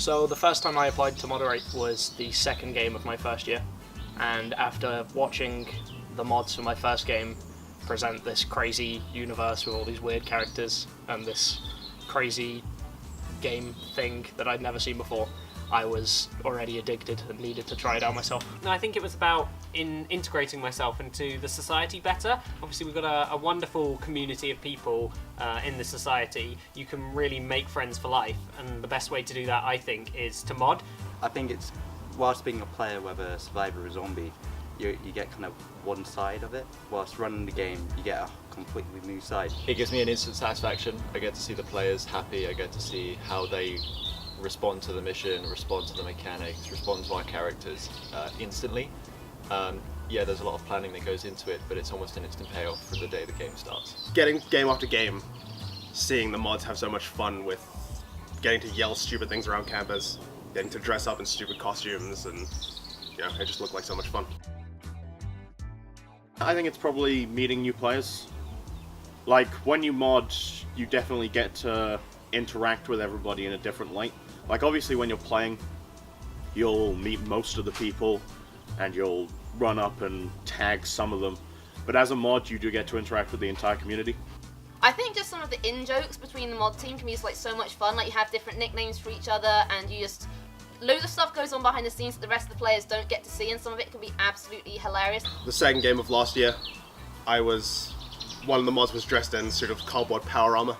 So the first time I applied to moderate was the second game of my first year, and after watching the mods for my first game present this crazy universe with all these weird characters and this crazy game thing that I'd never seen before, I was already addicted and needed to try it out myself. No, I think it was about integrating myself into the society better. Obviously, we've got a wonderful community of people in the society. You can really make friends for life, and the best way to do that, I think, is to mod. I think it's, whilst being a player, whether a survivor or a zombie, you get kind of one side of it. Whilst running the game, you get a completely new side. It gives me an instant satisfaction. I get to see the players happy, I get to see how they respond to the mission, respond to the mechanics, respond to our characters instantly. Yeah, there's a lot of planning that goes into it, but it's almost an instant payoff for the day the game starts. Getting game after game, seeing the mods have so much fun with getting to yell stupid things around campus, getting to dress up in stupid costumes, and it just looked like so much fun. I think it's probably meeting new players. Like, when you mod, you definitely get to interact with everybody in a different light. Like, obviously when you're playing, you'll meet most of the people and you'll run up and tag some of them. But as a mod, you do get to interact with the entire community. I think just some of the in-jokes between the mod team can be just like so much fun. Like, you have different nicknames for each other, and you just... loads of stuff goes on behind the scenes that the rest of the players don't get to see, and some of it can be absolutely hilarious. The second game of last year, one of the mods was dressed in sort of cardboard power armor,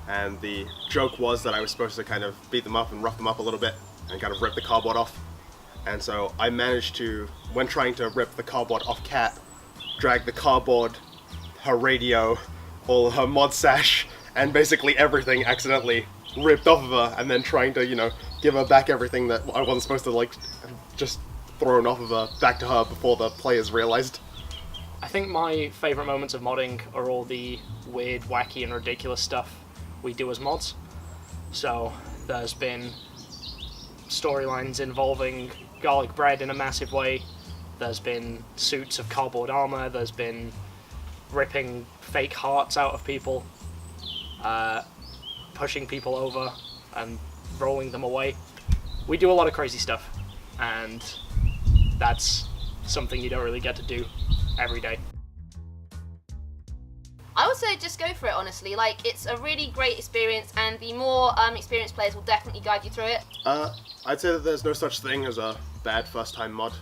and the joke was that I was supposed to kind of beat them up and rough them up a little bit and kind of rip the cardboard off. And so I managed to, when trying to rip the cardboard off Kat, drag the cardboard, her radio, all her mod sash, and basically everything accidentally ripped off of her, and then trying to, give her back everything that I wasn't supposed to, just thrown off of her back to her before the players realized. I think my favourite moments of modding are all the weird, wacky and ridiculous stuff we do as mods. So there's been storylines involving garlic bread in a massive way, there's been suits of cardboard armour, there's been ripping fake hearts out of people, pushing people over and rolling them away. We do a lot of crazy stuff, and that's something you don't really get to do every day. I would say just go for it, honestly. Like, it's a really great experience, and the more experienced players will definitely guide you through it. I'd say that there's no such thing as a bad first-time mod.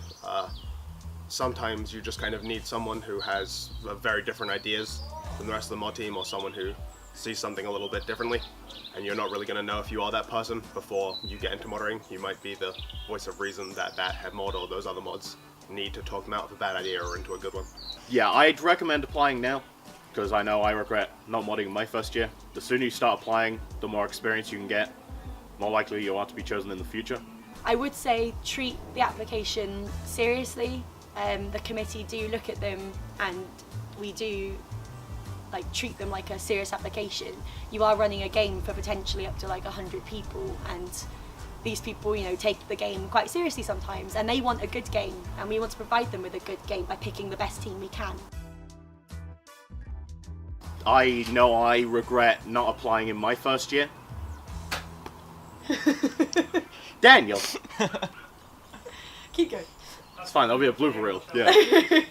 Sometimes you just kind of need someone who has very different ideas than the rest of the mod team, or someone who sees something a little bit differently, and you're not really going to know if you are that person before you get into modding. You might be the voice of reason that head mod or those other mods need to talk them out of a bad idea or into a good one. Yeah, I'd recommend applying now, because I know I regret not modding in my first year. The sooner you start applying, the more experience you can get, more likely you'll want to be chosen in the future. I would say treat the application seriously. The committee do look at them, and we do treat them like a serious application. You are running a game for potentially up to 100 people, and these people, take the game quite seriously sometimes, and they want a good game, and we want to provide them with a good game by picking the best team we can. I know I regret not applying in my first year. Daniel! Keep going. It's fine, that'll be a blooper reel. Yeah.